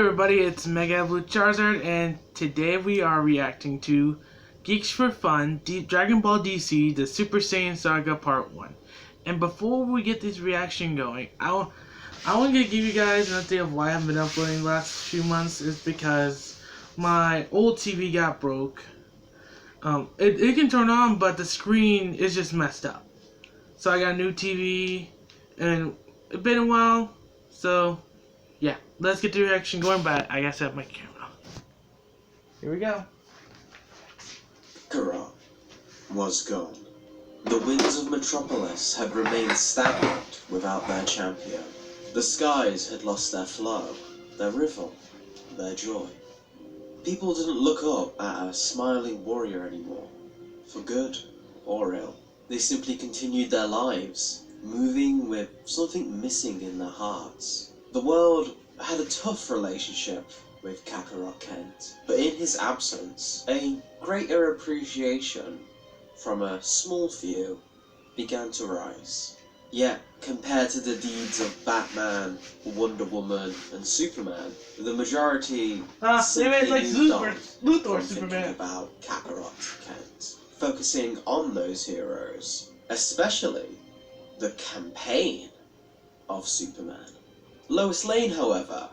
everybody, it's Mega Blue Charizard, and today we are reacting to Geeks for Fun, Dragon Ball DC, the Super Saiyan Saga Part 1. And before we get this reaction going, I want to give you guys an update of why I haven't been uploading the last few months. Is because my old TV got broke. It can turn on, but the screen is just messed up. So I got a new TV, and it's been a while, so yeah, let's get the reaction going, but I gotta set up my camera. Here we go. Kakarot was gone. The winds of Metropolis had remained stagnant without their champion. The skies had lost their flow, their rhythm, their joy. People didn't look up at a smiling warrior anymore, for good or ill. They simply continued their lives, moving with something missing in their hearts. The world had a tough relationship with Kakarot Kent, but in his absence, a greater appreciation from a small few began to rise. Yet, compared to the deeds of Batman, Wonder Woman, and Superman, the majority simply like moved on Luthor from Superman. thinking about Kakarot Kent, focusing on those heroes, especially the campaign of Superman. Lois Lane, however,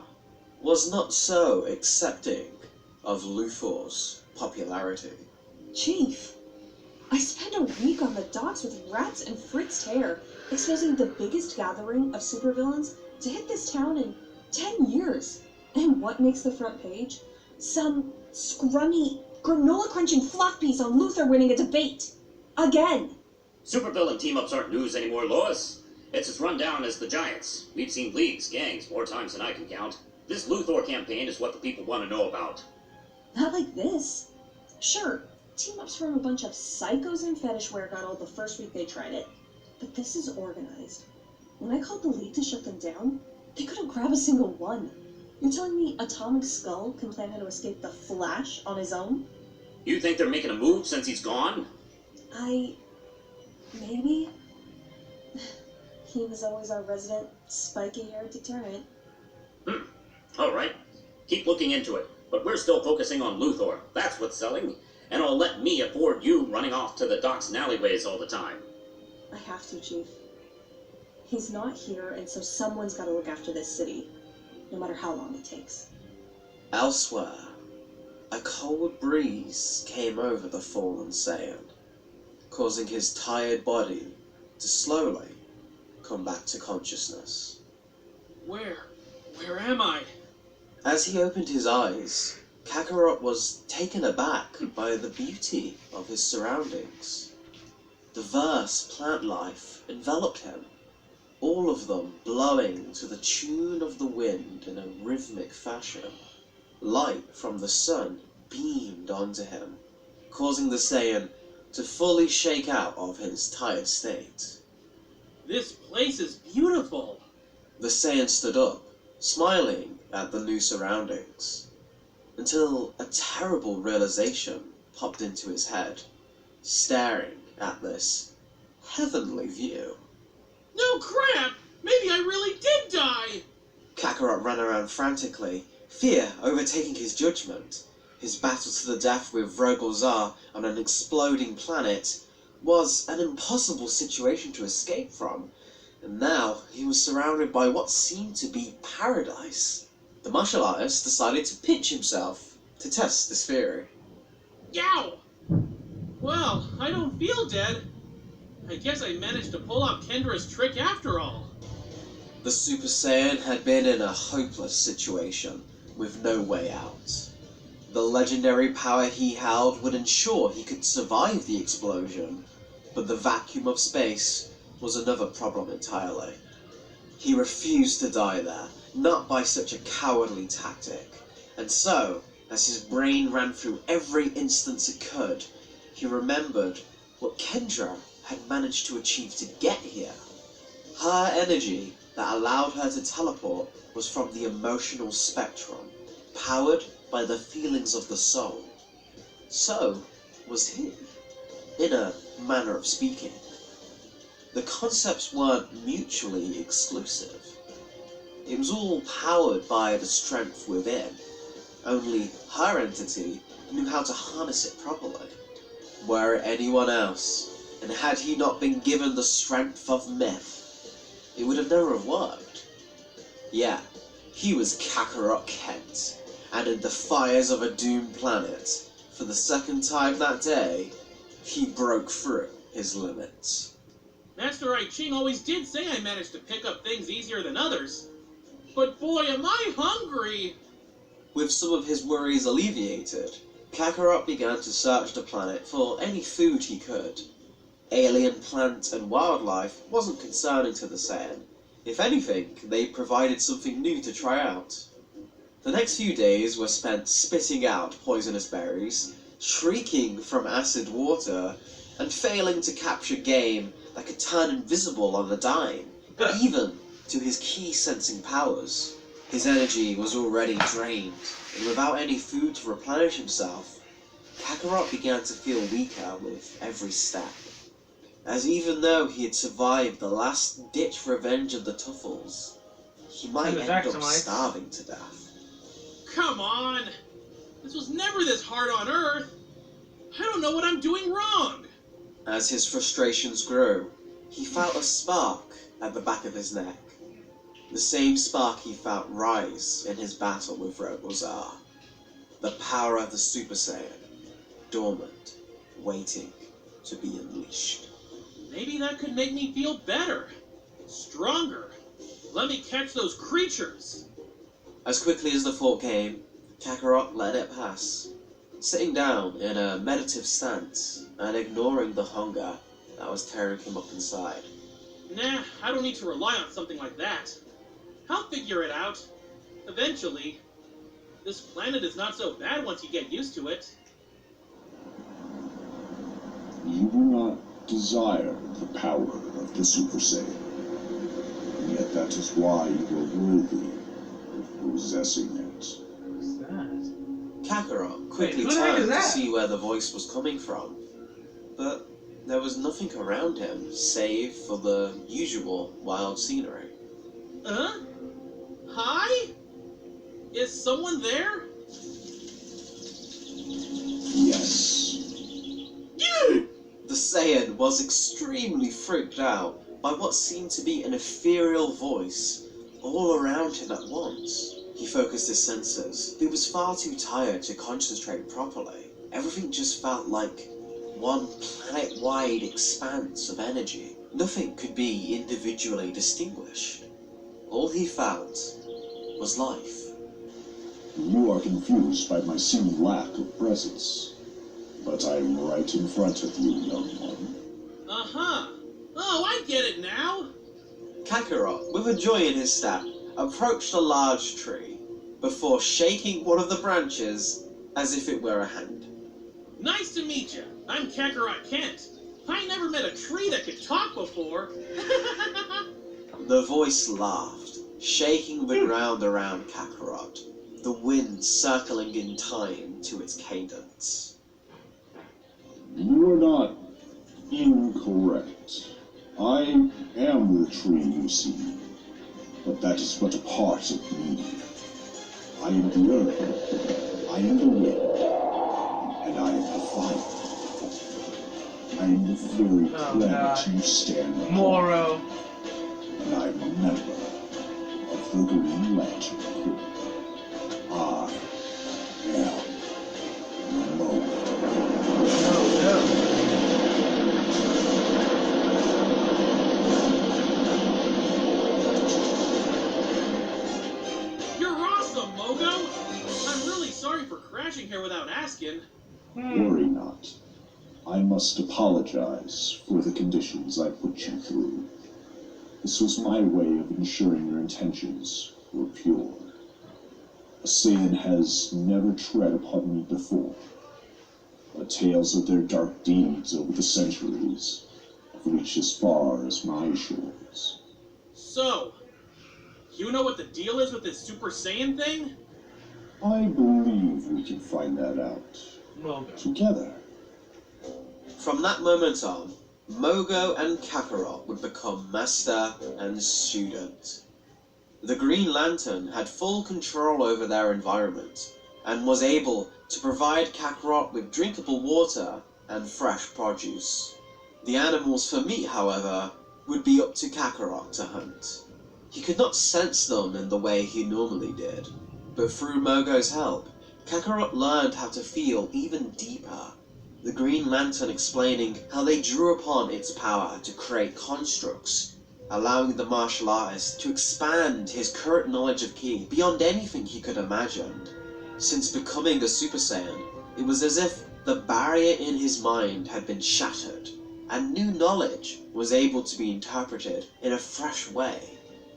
was not so accepting of Luthor's popularity. Chief, I spent a week on the docks with Rats and Fritz Tear, exposing the biggest gathering of supervillains to hit this town in 10 years. And what makes the front page? Some scrummy, granola-crunching fluff piece on Luthor winning a debate. Again. Supervillain team-ups aren't news anymore, Lois. It's as run down as the Giants. We've seen leagues, gangs, more times than I can count. This Luthor campaign is what the people want to know about. Not like this. Sure, team-ups from a bunch of psychos and fetish wear got old the first week they tried it. But this is organized. When I called the league to shut them down, they couldn't grab a single one. You're telling me Atomic Skull can plan how to escape the Flash on his own? You think they're making a move since he's gone? Maybe. He was always our resident spiky-haired deterrent. Alright. Keep looking into it. But we're still focusing on Luthor. That's what's selling. And it'll let me afford you running off to the docks and alleyways all the time. I have to, Chief. He's not here, and so someone's got to look after this city, no matter how long it takes. Elsewhere, a cold breeze came over the fallen Saiyan, causing his tired body to slowly come back to consciousness. Where am I? As he opened his eyes, Kakarot was taken aback by the beauty of his surroundings. Diverse plant life enveloped him, all of them blowing to the tune of the wind in a rhythmic fashion. Light from the sun beamed onto him, causing the Saiyan to fully shake out of his tired state. This place is beautiful. The Saiyan stood up, smiling at the new surroundings, until a terrible realization popped into his head, staring at this heavenly view. No crap! Maybe I really did die! Kakarot ran around frantically, fear overtaking his judgment. His battle to the death with Rogol Zar on an exploding planet was an impossible situation to escape from, and now he was surrounded by what seemed to be paradise. The martial artist decided to pinch himself to test this theory. Yow! Well, I don't feel dead. I guess I managed to pull off Kendra's trick after all. The Super Saiyan had been in a hopeless situation, with no way out. The legendary power he held would ensure he could survive the explosion, but the vacuum of space was another problem entirely. He refused to die there, not by such a cowardly tactic, and so, as his brain ran through every instance it could, he remembered what Kendra had managed to achieve to get here. Her energy that allowed her to teleport was from the emotional spectrum, powered by the feelings of the soul. So was he, in a manner of speaking. The concepts weren't mutually exclusive. It was all powered by the strength within. Only her entity knew how to harness it properly. Were it anyone else, and had he not been given the strength of myth, it would have never have worked. Yeah, he was Kakarot Kent, and in the fires of a doomed planet, for the second time that day, he broke through his limits. Master I Ching always did say I managed to pick up things easier than others. But boy, am I hungry! With some of his worries alleviated, Kakarot began to search the planet for any food he could. Alien plant and wildlife wasn't concerning to the Saiyan. If anything, they provided something new to try out. The next few days were spent spitting out poisonous berries, shrieking from acid water, and failing to capture game that could turn invisible on a dime, even to his key sensing powers. His energy was already drained, and without any food to replenish himself, Kakarot began to feel weaker with every step. As even though he had survived the last-ditch revenge of the Tuffles, he might end up starving to death. Come on! This was never this hard on Earth! I don't know what I'm doing wrong! As his frustrations grew, he felt a spark at the back of his neck. The same spark he felt rise in his battle with Robozar. The power of the Super Saiyan, dormant, waiting to be unleashed. Maybe that could make me feel better. Stronger. Let me catch those creatures. As quickly as the thought came, Kakarot let it pass, sitting down in a meditative stance and ignoring the hunger that was tearing him up inside. Nah, I don't need to rely on something like that. I'll figure it out. Eventually. This planet is not so bad once you get used to it. You do not desire the power of the Super Saiyan. And yet that is why you are worthy of possessing it. Who's that? Kakarot quickly Wait, who the heck is turned to that? see where the voice was coming from, but there was nothing around him save for the usual wild scenery. Huh? Hi? Is someone there? Yes. The Saiyan was extremely freaked out by what seemed to be an ethereal voice all around him at once. He focused his senses. He was far too tired to concentrate properly. Everything just felt like one planet-wide expanse of energy. Nothing could be individually distinguished. All he felt was life. You are confused by my seeming lack of presence. But I'm right in front of you, young one. Uh-huh. Oh, I get it now. Kakarot, with a joy in his step, approached a large tree before shaking one of the branches as if it were a hand. Nice to meet you. I'm Kakarot Kent. I never met a tree that could talk before. The voice laughed, shaking the ground around Kakarot, the wind circling in time to its cadence. You are not incorrect. I am the tree you see, but that is but a part of me. I am the earth, I am the wind, and I am the fire. I am the very planet you stand upon. Moro. And I am a member of the Green Lantern Crew. I am Mogo. You're awesome, Mogo. I'm really sorry for crashing here without asking. Worry not. I must apologize for the conditions I put you through. This was my way of ensuring your intentions were pure. A Saiyan has never tread upon me before, but tales of their dark deeds over the centuries have reached as far as my shores. So, you know what the deal is with this Super Saiyan thing? I believe we can find that out Mogo. together. From that moment on, Mogo and Kakarot would become master and student. The Green Lantern had full control over their environment, and was able to provide Kakarot with drinkable water and fresh produce. The animals for meat, however, would be up to Kakarot to hunt. He could not sense them in the way he normally did, but through Mogo's help, Kakarot learned how to feel even deeper. The Green Lantern explaining how they drew upon its power to create constructs, allowing the martial artist to expand his current knowledge of Ki beyond anything he could imagine. Since becoming a Super Saiyan, it was as if the barrier in his mind had been shattered, and new knowledge was able to be interpreted in a fresh way.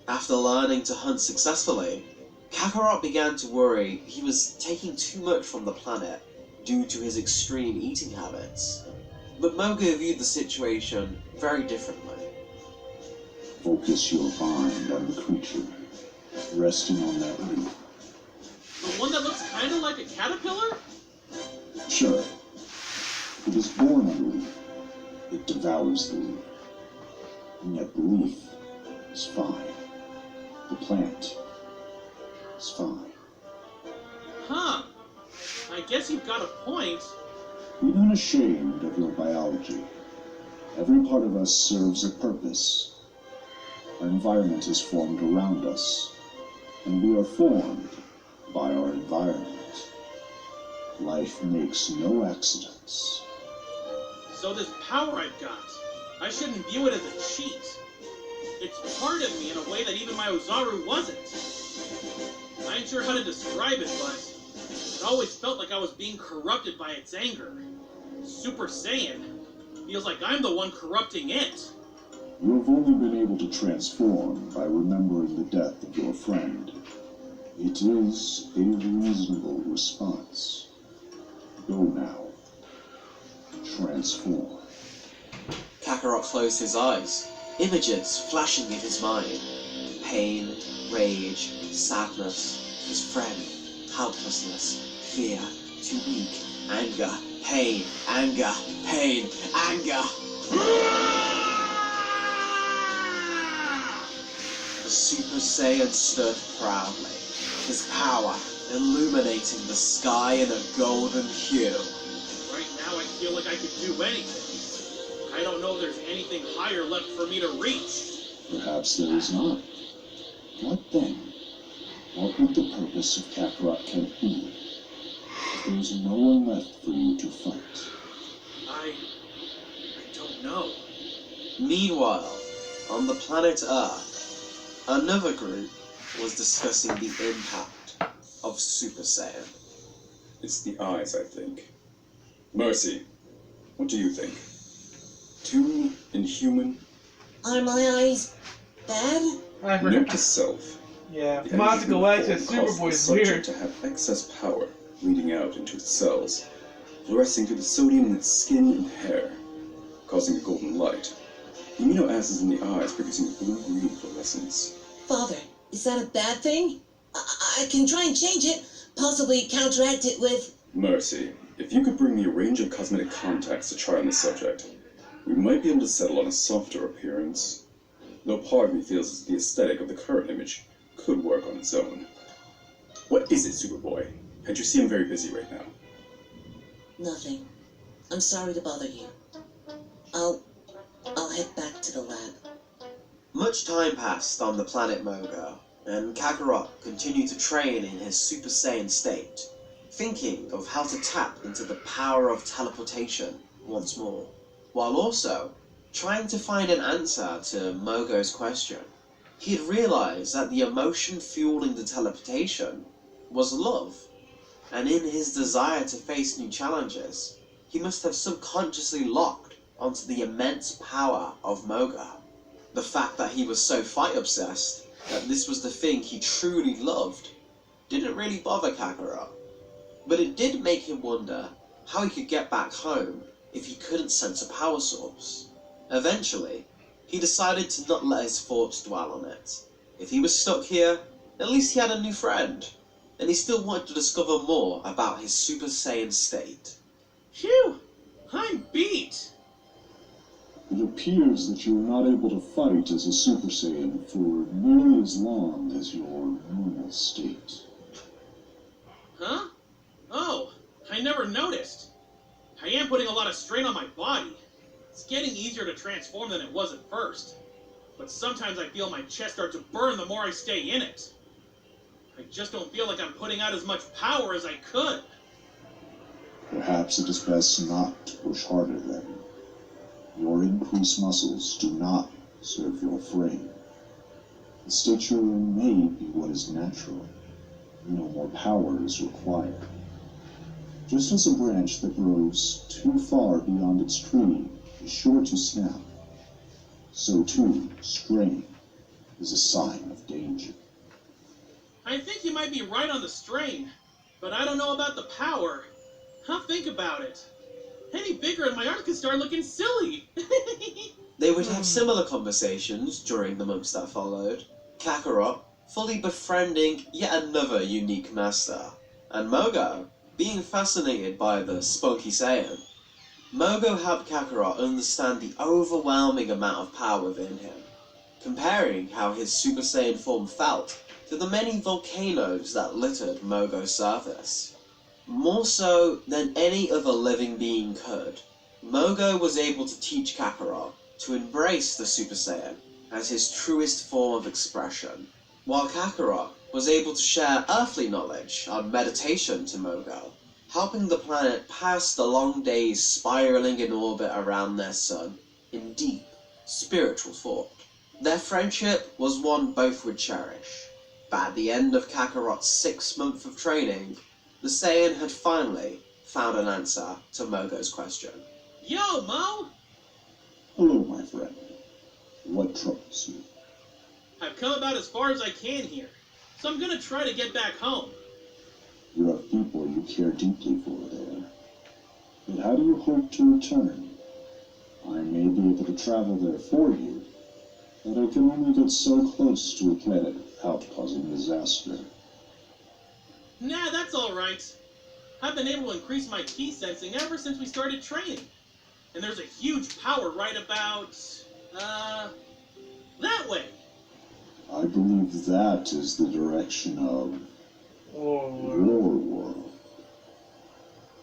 After learning to hunt successfully, Kakarot began to worry he was taking too much from the planet due to his extreme eating habits. But Mogo viewed the situation very differently. Focus your mind on the creature, resting on that leaf. The one that looks kind of like a caterpillar? Sure. It is born on the leaf. It devours the leaf. And yet the leaf is fine. The plant is fine. Huh. I guess you've got a point. Be not ashamed of your biology. Every part of us serves a purpose. Our environment is formed around us, and we are formed by our environment. Life makes no accidents. So this power I've got, I shouldn't view it as a cheat. It's part of me in a way that even my Ozaru wasn't. I ain't sure how to describe it, but it always felt like I was being corrupted by its anger. Super Saiyan feels like I'm the one corrupting it. You have only been able to transform by remembering the death of your friend. It is a reasonable response. Go now. Transform. Kakarot closed his eyes, images flashing in his mind. Pain, rage, sadness, his friend, helplessness, fear, too weak, anger, pain, anger, pain, anger. The Super Saiyan stood proudly, his power illuminating the sky in a golden hue. Right now I feel like I could do anything. I don't know if there's anything higher left for me to reach. Perhaps there is not. What then? What would the purpose of Kakarot Camp be? If there is no one left for you to fight. I don't know. Meanwhile, on the planet Earth, another group was discussing the impact of Super Saiyan. It's the eyes, I think. Mercy, what do you think? Too inhuman? Are my eyes bad? I Note forgot. to self. Yeah, The Monster energy from the Galactus form causes the Superboy's subject weird. to have excess power leading out into its cells, fluorescing through the sodium in its skin and hair, causing a golden light. The amino acids in the eyes producing blue-green fluorescence. Father, is that a bad thing? I can try and change it, possibly counteract it with... Mercy, if you could bring me a range of cosmetic contacts to try on the subject, we might be able to settle on a softer appearance. Though part of me feels as the aesthetic of the current image could work on its own. What is it, Superboy? Can't you see I'm very busy right now? Nothing. I'm sorry to bother you. I'll head back to the lab. Much time passed on the planet Mogo, and Kakarot continued to train in his Super Saiyan state, thinking of how to tap into the power of teleportation once more, while also trying to find an answer to Mogo's question. He had realized that the emotion fueling the teleportation was love, and in his desire to face new challenges, he must have subconsciously locked onto the immense power of Mogo. The fact that he was so fight-obsessed, that this was the thing he truly loved, didn't really bother Kakarot. But it did make him wonder how he could get back home if he couldn't sense a power source. Eventually, he decided to not let his thoughts dwell on it. If he was stuck here, at least he had a new friend, and he still wanted to discover more about his Super Saiyan state. Phew! I'm beat! It appears that you are not able to fight as a Super Saiyan for nearly as long as your normal state. Huh? Oh, I never noticed. I am putting a lot of strain on my body. It's getting easier to transform than it was at first. But sometimes I feel my chest start to burn the more I stay in it. I just don't feel like I'm putting out as much power as I could. Perhaps it is best not to push harder then. Your increased muscles do not serve your frame. The state you're in may be what is natural. No more power is required. Just as a branch that grows too far beyond its tree is sure to snap, so too strain is a sign of danger. I think you might be right on the strain, but I don't know about the power. I'll think about it. Any bigger and my arms could start looking silly. They would have similar conversations during the months that followed. Kakarot fully befriending yet another unique master, and Mogo being fascinated by the spunky Saiyan. Mogo helped Kakarot understand the overwhelming amount of power within him, comparing how his Super Saiyan form felt to the many volcanoes that littered Mogo's surface. More so than any other living being could, Mogo was able to teach Kakarot to embrace the Super Saiyan as his truest form of expression, while Kakarot was able to share earthly knowledge on meditation to Mogo, helping the planet pass the long days spiraling in orbit around their sun in deep, spiritual thought. Their friendship was one both would cherish, but at the end of Kakarot's 6 months of training, the Saiyan had finally found an answer to Mogo's question. Yo, Mo! Hello, my friend. What troubles you? I've come about as far as I can here, so I'm gonna try to get back home. You have people you care deeply for there. But how do you hope to return? I may be able to travel there for you, but I can only get so close to a planet without causing disaster. Nah, that's alright. I've been able to increase my ki sensing ever since we started training. And there's a huge power right about, that way. I believe that is the direction of your world.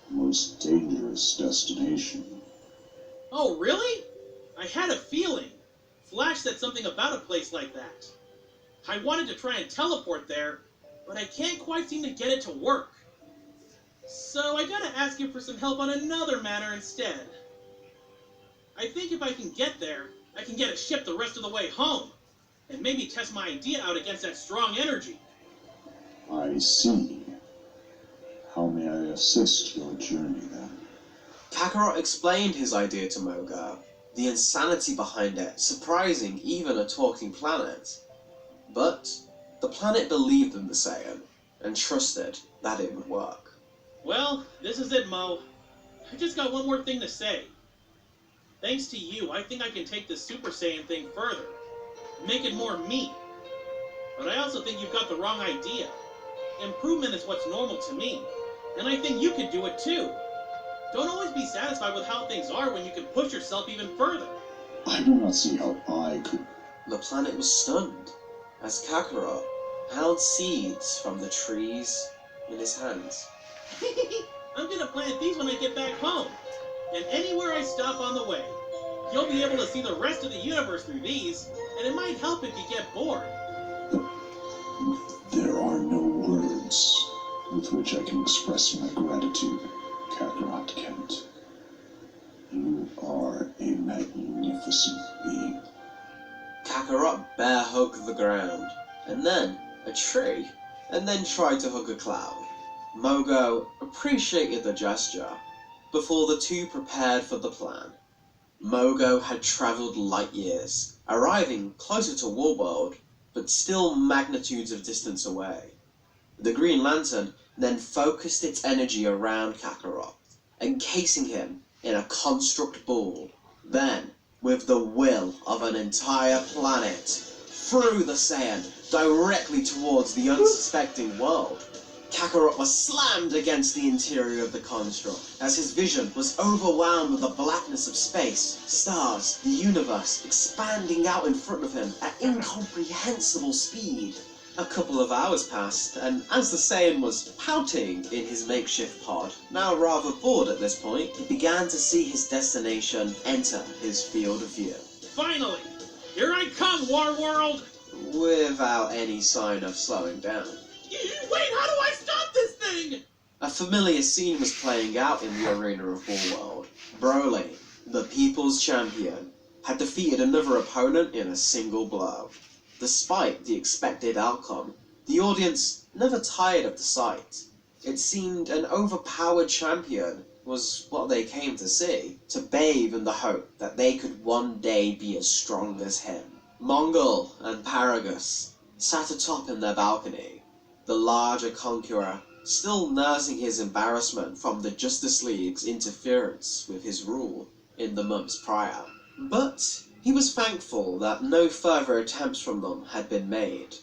Most dangerous destination. Oh, really? I had a feeling. Flash said something about a place like that. I wanted to try and teleport there, but I can't quite seem to get it to work. So I gotta ask you for some help on another matter instead. I think if I can get there, I can get a ship the rest of the way home, and maybe test my idea out against that strong energy. I see. How may I assist your journey then? Kakarot explained his idea to Mogo, the insanity behind it surprising even a talking planet. But the planet believed in the Saiyan and trusted that it would work. Well, this is it, Mo. I just got one more thing to say. Thanks to you, I think I can take this Super Saiyan thing further. Make it more me. But I also think you've got the wrong idea. Improvement is what's normal to me. And I think you could do it too. Don't always be satisfied with how things are when you can push yourself even further. I do not see how I could. The planet was stunned as Kakarot held seeds from the trees in his hands. I'm gonna plant these when I get back home. And anywhere I stop on the way, you'll be able to see the rest of the universe through these, and it might help if you get bored. There are no words with which I can express my gratitude, Kakarot Kent. You are a magnificent being. Kakarot bear hugged the ground, and then a tree, and then tried to hug a cloud. Mogo appreciated the gesture before the two prepared for the plan. Mogo had travelled light years, arriving closer to Warworld, but still magnitudes of distance away. The Green Lantern then focused its energy around Kakarot, encasing him in a construct ball. Then, with the will of an entire planet, threw the Saiyan directly towards the unsuspecting world. Kakarot was slammed against the interior of the construct as his vision was overwhelmed with the blackness of space, stars, the universe expanding out in front of him at incomprehensible speed. A couple of hours passed, and as the Saiyan was pouting in his makeshift pod, now rather bored at this point, he began to see his destination enter his field of view. Finally! Here I come, Warworld! Without any sign of slowing down. Wait, how do I stop this thing? A familiar scene was playing out in the arena of Warworld. Broly, the people's champion, had defeated another opponent in a single blow. Despite the expected outcome, the audience never tired of the sight. It seemed an overpowered champion was what they came to see, to bathe in the hope that they could one day be as strong as him. Mongol and Paragus sat atop in their balcony, the larger conqueror still nursing his embarrassment from the Justice League's interference with his rule in the months prior. But he was thankful that no further attempts from them had been made.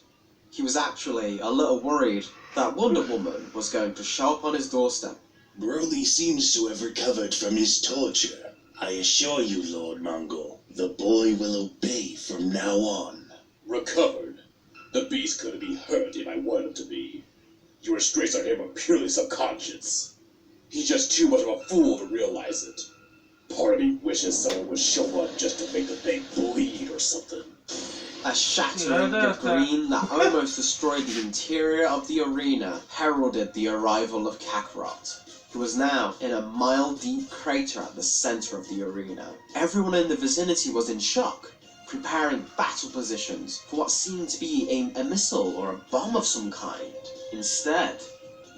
He was actually a little worried that Wonder Woman was going to show up on his doorstep. Broly seems to have recovered from his torture. I assure you, Lord Mongol, the boy will obey from now on. Recovered? The beast couldn't be hurt if I wanted him to be. Your restraints on him are purely subconscious. He's just too much of a fool to realize it. Part of me wishes someone would show up just to make the thing bleed or something. A shattering of green that almost destroyed the interior of the arena heralded the arrival of Kakarot, who was now in a mile-deep crater at the center of the arena. Everyone in the vicinity was in shock, preparing battle positions for what seemed to be a missile or a bomb of some kind. Instead,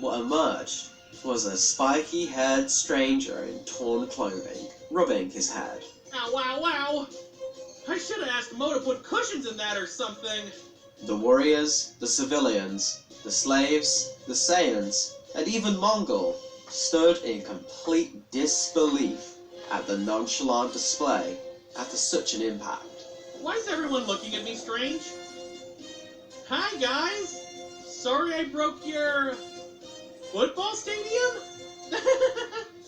what emerged was a spiky-haired stranger in torn clothing, rubbing his head. Ow, wow, wow! I should have asked Mo to put cushions in that or something. The warriors, the civilians, the slaves, the Saiyans, and even Mongol stood in complete disbelief at the nonchalant display after such an impact. Why is everyone looking at me strange? Hi, guys! Sorry I broke your football stadium?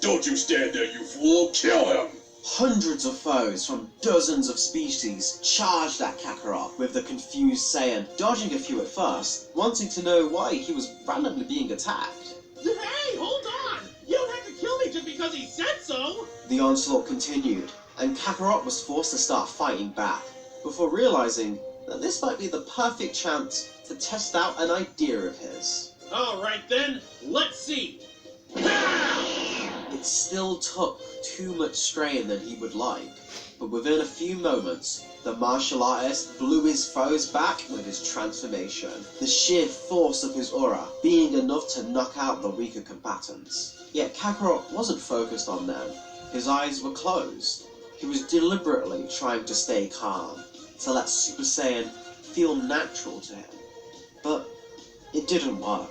Don't you stand there, you fool! Kill him! Hundreds of foes from dozens of species charged at Kakarot, with the confused Saiyan dodging a few at first, wanting to know why he was randomly being attacked. Hey, hold on! You don't have to kill me just because he said so! The onslaught continued, and Kakarot was forced to start fighting back, before realizing that this might be the perfect chance to test out an idea of his. Alright then, let's see! It still took too much strain than he would like, but within a few moments, the martial artist blew his foes back with his transformation, the sheer force of his aura being enough to knock out the weaker combatants. Yet Kakarot wasn't focused on them. His eyes were closed. He was deliberately trying to stay calm, to let Super Saiyan feel natural to him. But it didn't work.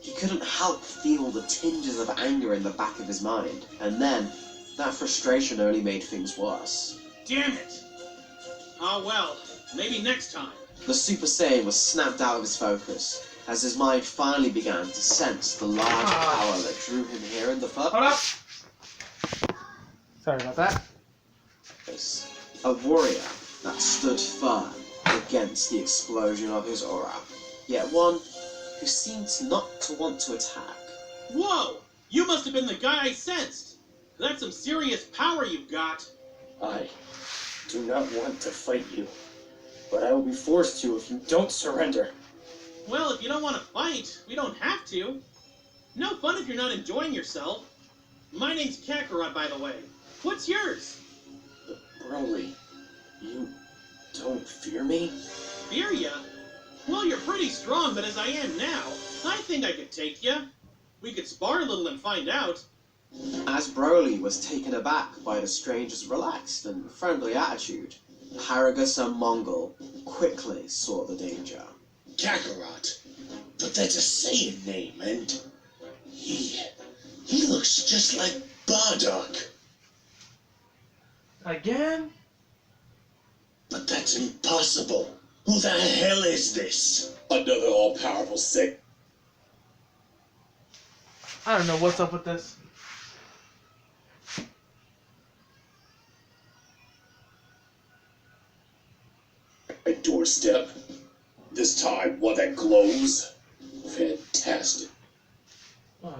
He couldn't help feel the tinges of anger in the back of his mind, and then that frustration only made things worse. Damn it! Oh well, maybe next time. The Super Saiyan was snapped out of his focus, as his mind finally began to sense the large power that drew him here in the first Hold up! Sorry about that. place. A warrior that stood firm against the explosion of his aura, yet one who seemed not to want to attack. Whoa! You must have been the guy I sensed! That's some serious power you've got! I do not want to fight you, but I will be forced to if you don't surrender. Well, if you don't want to fight, we don't have to. No fun if you're not enjoying yourself. My name's Kakarot, by the way. What's yours? Broly, you don't fear me? Fear ya? Well, you're pretty strong, but as I am now, I think I could take ya. We could spar a little and find out. As Broly was taken aback by the stranger's relaxed and friendly attitude, Paragus and Mongol quickly saw the danger. Kakarot, but that's a Saiyan name, and he looks just like Bardock. Again? But that's impossible. Who the hell is this? Another all-powerful sick. I don't know what's up with this. A doorstep. This time, one that glows. Fantastic. Oh,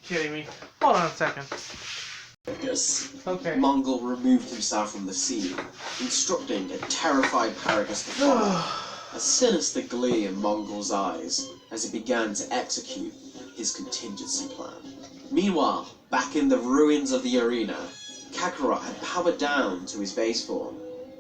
you're kidding me. Hold on a second. Yes. Okay. Mongol removed himself from the scene, instructing a terrified Paragus to follow. A sinister glee in Mongol's eyes as he began to execute his contingency plan. Meanwhile, back in the ruins of the arena, Kakarot had powered down to his base form,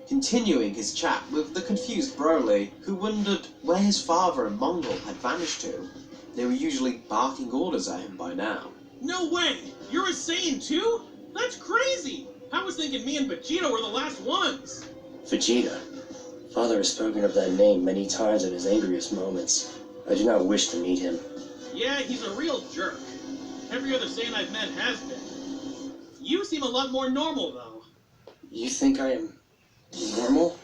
continuing his chat with the confused Broly, who wondered where his father and Mongol had vanished to. They were usually barking orders at him by now. No way! You're a Saiyan too? That's crazy! I was thinking me and Vegeta were the last ones! Vegeta. Father has spoken of that name many times in his angriest moments. I do not wish to meet him. Yeah, he's a real jerk. Every other Saiyan I've met has been. You seem a lot more normal, though. You think I am normal?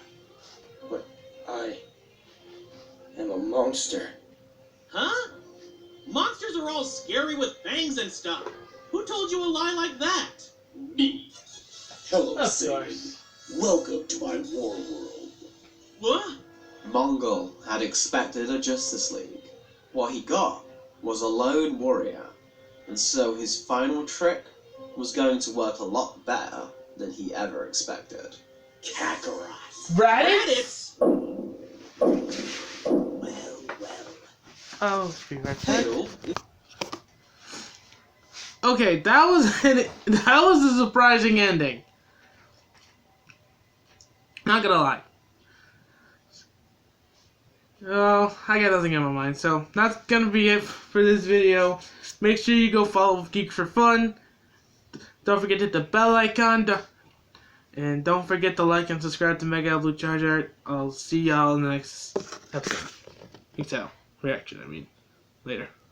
But I am a monster. Huh? Monsters are all scary with fangs and stuff. Who told you a lie like that? Me. Hello, Of Saiyan. course. Welcome to my war world. What? Mongol had expected a Justice League. What he got was a lone warrior, and so his final trick was going to work a lot better than he ever expected. Kakarot. Raditz? Well. Oh, be right back. Hail. Okay, that was a surprising ending. Not gonna lie. Oh, I got nothing in my mind, so that's gonna be it for this video. Make sure you go follow Geek for Fun. Don't forget to hit the bell icon. And don't forget to like and subscribe to Mega Blue Charger. I'll see y'all in the next episode. Peace out. Reaction, I mean. Later.